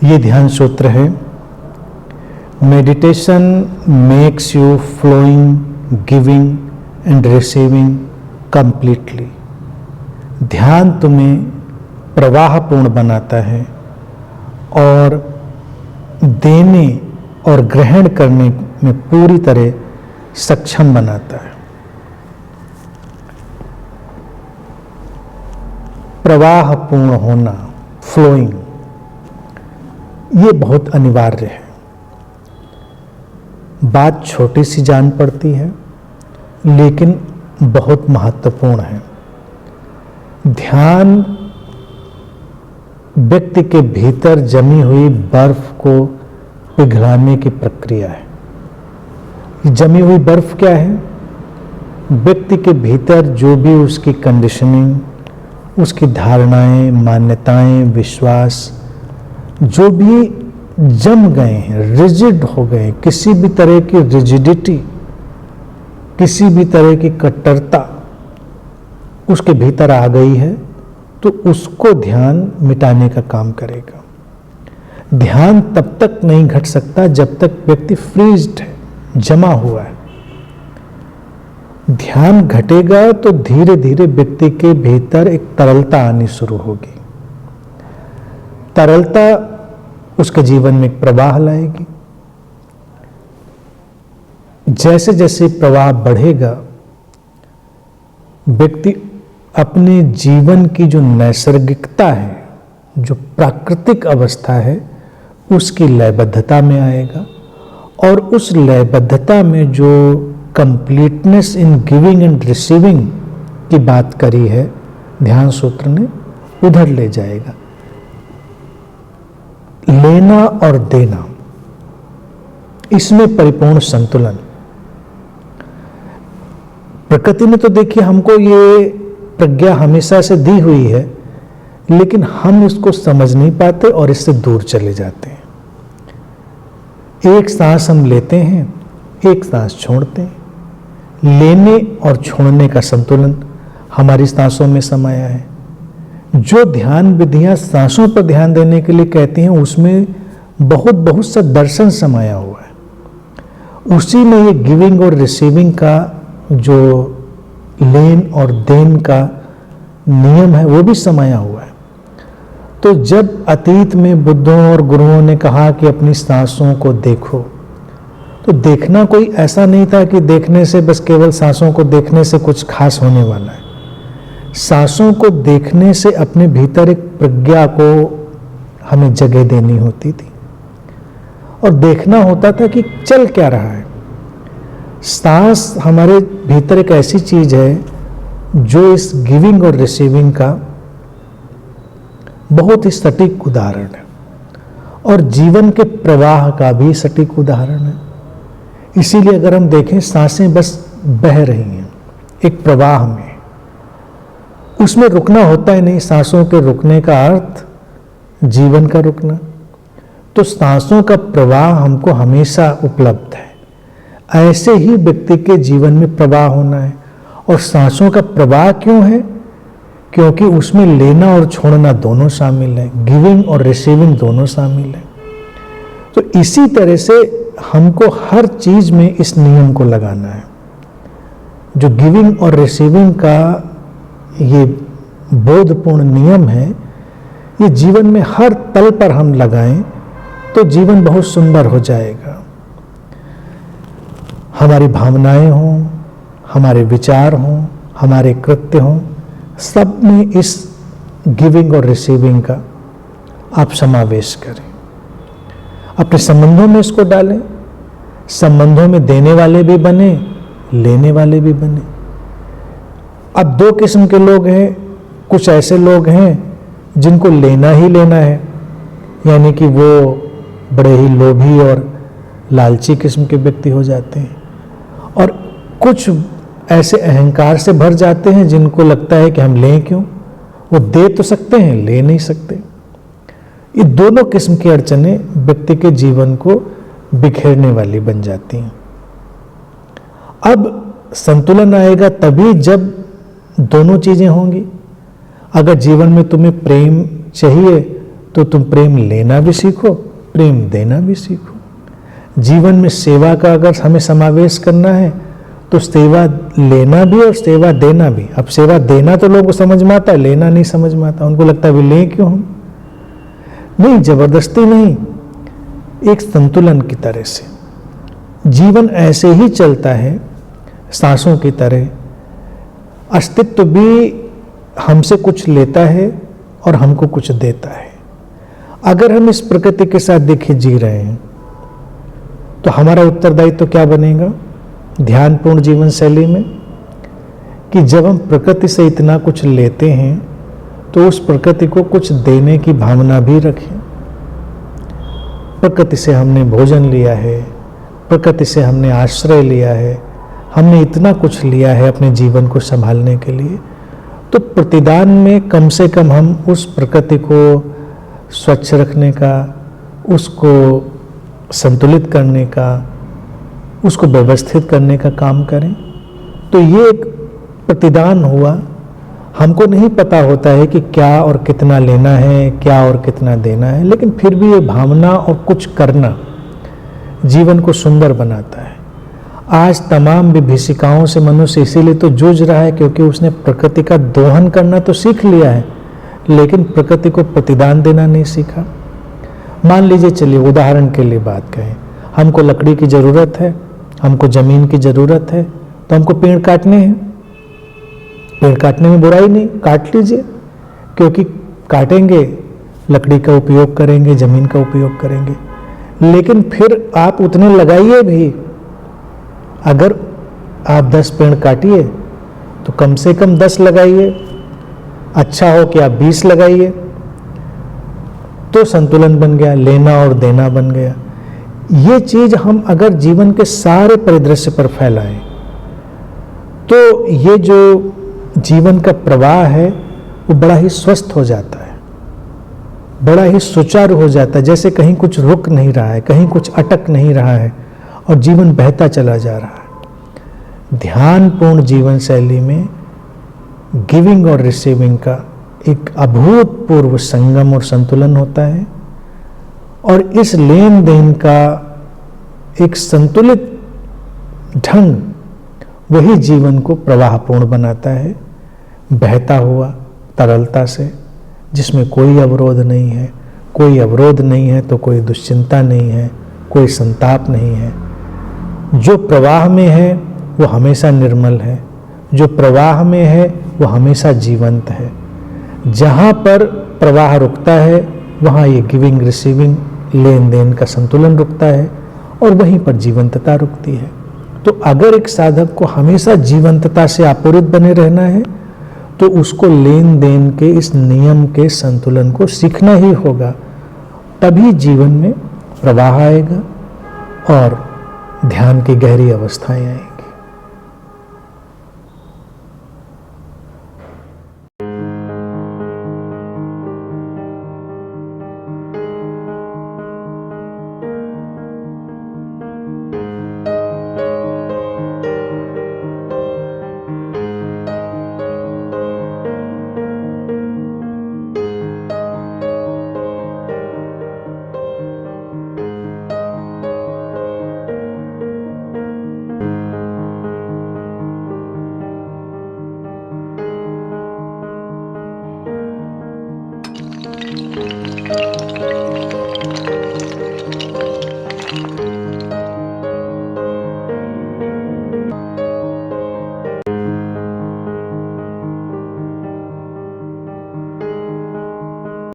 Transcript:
ये ध्यान सूत्र है, meditation makes you flowing, giving and receiving completely. ध्यान तुम्हें प्रवाहपूर्ण बनाता है और देने और ग्रहण करने में पूरी तरह सक्षम बनाता है। प्रवाहपूर्ण होना, फ्लोइंग, ये बहुत अनिवार्य है। बात छोटी सी जान पड़ती है लेकिन बहुत महत्वपूर्ण है। ध्यान व्यक्ति के भीतर जमी हुई बर्फ को पिघलाने की प्रक्रिया है। जमी हुई बर्फ क्या है? व्यक्ति के भीतर जो भी उसकी कंडीशनिंग, उसकी धारणाएं, मान्यताएं, विश्वास जो भी जम गए हैं, रिजिड हो गए, किसी भी तरह की रिजिडिटी, किसी भी तरह की कट्टरता उसके भीतर आ गई है, तो उसको ध्यान मिटाने का काम करेगा। ध्यान तब तक नहीं घट सकता जब तक व्यक्ति फ्रीज्ड है, जमा हुआ है। ध्यान घटेगा तो धीरे धीरे व्यक्ति के भीतर एक तरलता आनी शुरू होगी। तरलता उसके जीवन में एक प्रवाह लाएगी। जैसे जैसे प्रवाह बढ़ेगा, व्यक्ति अपने जीवन की जो नैसर्गिकता है, जो प्राकृतिक अवस्था है, उसकी लयबद्धता में आएगा और उस लयबद्धता में जो completeness in giving and receiving की बात करी है ध्यान सूत्र ने, उधर ले जाएगा। लेना और देना, इसमें परिपूर्ण संतुलन। प्रकृति ने तो देखिए हमको ये प्रज्ञा हमेशा से दी हुई है, लेकिन हम इसको समझ नहीं पाते और इससे दूर चले जाते हैं। एक सांस हम लेते हैं, एक सांस छोड़ते हैं। लेने और छोड़ने का संतुलन हमारी सांसों में समाया है। जो ध्यान विधियां सांसों पर ध्यान देने के लिए कहती हैं, उसमें बहुत सा दर्शन समाया हुआ है। उसी में ये गिविंग और रिसीविंग का जो लेन और देन का नियम है, वो भी समाया हुआ है। तो जब अतीत में बुद्धों और गुरुओं ने कहा कि अपनी सांसों को देखो, तो देखना कोई ऐसा नहीं था कि देखने से बस केवल सांसों को देखने से कुछ खास होने वाला है। सांसों को देखने से अपने भीतर एक प्रज्ञा को हमें जगह देनी होती थी और देखना होता था कि चल क्या रहा है। सांस हमारे भीतर एक ऐसी चीज है जो इस गिविंग और रिसीविंग का बहुत ही सटीक उदाहरण है और जीवन के प्रवाह का भी सटीक उदाहरण है। इसीलिए अगर हम देखें, सांसें बस बह रही हैं एक प्रवाह में, उसमें रुकना होता ही नहीं। सांसों के रुकने का अर्थ जीवन का रुकना। तो सांसों का प्रवाह हमको हमेशा उपलब्ध है। ऐसे ही व्यक्ति के जीवन में प्रवाह होना है। और सांसों का प्रवाह क्यों है? क्योंकि उसमें लेना और छोड़ना दोनों शामिल है, गिविंग और रिसीविंग दोनों शामिल है। तो इसी तरह से हमको हर चीज में इस नियम को लगाना है। जो गिविंग और रिसीविंग का ये बोधपूर्ण नियम है, ये जीवन में हर तल पर हम लगाएं तो जीवन बहुत सुंदर हो जाएगा। हमारी भावनाएं हों, हमारे विचार हों, हमारे कृत्य हों, सब में इस गिविंग और रिसीविंग का आप समावेश करें। अपने संबंधों में इसको डालें। संबंधों में देने वाले भी बने, लेने वाले भी बने। अब दो किस्म के लोग हैं। कुछ ऐसे लोग हैं जिनको लेना ही लेना है, यानी कि वो बड़े ही लोभी और लालची किस्म के व्यक्ति हो जाते हैं। और कुछ ऐसे अहंकार से भर जाते हैं जिनको लगता है कि हम लें क्यों, वो दे तो सकते हैं, ले नहीं सकते। ये दोनों किस्म की अड़चनें व्यक्ति के जीवन को बिखेरने वाली बन जाती हैं। अब संतुलन आएगा तभी जब दोनों चीजें होंगी। अगर जीवन में तुम्हें प्रेम चाहिए तो तुम प्रेम लेना भी सीखो, प्रेम देना भी सीखो। जीवन में सेवा का अगर हमें समावेश करना है तो सेवा लेना भी और सेवा देना भी। अब सेवा देना तो लोगों को समझ में आता है, लेना नहीं समझ में आता। उनको लगता है भी लें क्यों हम। नहीं, जबरदस्ती नहीं, एक संतुलन की तरह से। जीवन ऐसे ही चलता है सांसों की तरह। अस्तित्व भी हमसे कुछ लेता है और हमको कुछ देता है। अगर हम इस प्रकृति के साथ देखिए जी रहे हैं तो हमारा उत्तरदायित्व तो क्या बनेगा ध्यानपूर्ण जीवन शैली में, कि जब हम प्रकृति से इतना कुछ लेते हैं तो उस प्रकृति को कुछ देने की भावना भी रखें। प्रकृति से हमने भोजन लिया है, प्रकृति से हमने आश्रय लिया है, हमने इतना कुछ लिया है अपने जीवन को संभालने के लिए, तो प्रतिदान में कम से कम हम उस प्रकृति को स्वच्छ रखने का, उसको संतुलित करने का, उसको व्यवस्थित करने का काम करें। तो ये एक प्रतिदान हुआ। हमको नहीं पता होता है कि क्या और कितना लेना है, क्या और कितना देना है, लेकिन फिर भी ये भावना और कुछ करना जीवन को सुंदर बनाता है। आज तमाम विभीषिकाओं से मनुष्य इसीलिए तो जूझ रहा है क्योंकि उसने प्रकृति का दोहन करना तो सीख लिया है, लेकिन प्रकृति को प्रतिदान देना नहीं सीखा। मान लीजिए, चलिए उदाहरण के लिए बात कहें, हमको लकड़ी की ज़रूरत है, हमको ज़मीन की ज़रूरत है, तो हमको पेड़ काटने हैं। पेड़ काटने में बुराई नहीं, काट लीजिए, क्योंकि काटेंगे, लकड़ी का उपयोग करेंगे, ज़मीन का उपयोग करेंगे। लेकिन फिर आप उतने लगाइए भी। अगर आप 10 पेड़ काटिए तो कम से कम 10 लगाइए, अच्छा हो कि आप 20 लगाइए, तो संतुलन बन गया, लेना और देना बन गया। ये चीज हम अगर जीवन के सारे परिदृश्य पर फैलाएं तो ये जो जीवन का प्रवाह है वो बड़ा ही स्वस्थ हो जाता है, बड़ा ही सुचारू हो जाता है, जैसे कहीं कुछ रुक नहीं रहा है, कहीं कुछ अटक नहीं रहा है और जीवन बहता चला जा रहा है। ध्यानपूर्ण जीवन शैली में गिविंग और रिसीविंग का एक अभूतपूर्व संगम और संतुलन होता है, और इस लेन देन का एक संतुलित ढंग वही जीवन को प्रवाहपूर्ण बनाता है, बहता हुआ तरलता से, जिसमें कोई अवरोध नहीं है। कोई अवरोध नहीं है तो कोई दुश्चिंता नहीं है, कोई संताप नहीं है। जो प्रवाह में है वो हमेशा निर्मल है, जो प्रवाह में है वो हमेशा जीवंत है। जहाँ पर प्रवाह रुकता है वहाँ ये गिविंग रिसीविंग लेन देन का संतुलन रुकता है और वहीं पर जीवंतता रुकती है। तो अगर एक साधक को हमेशा जीवंतता से आपूरित बने रहना है तो उसको लेन देन के इस नियम के संतुलन को सीखना ही होगा, तभी जीवन में प्रवाह आएगा और ध्यान की गहरी अवस्थाएं आएंगी।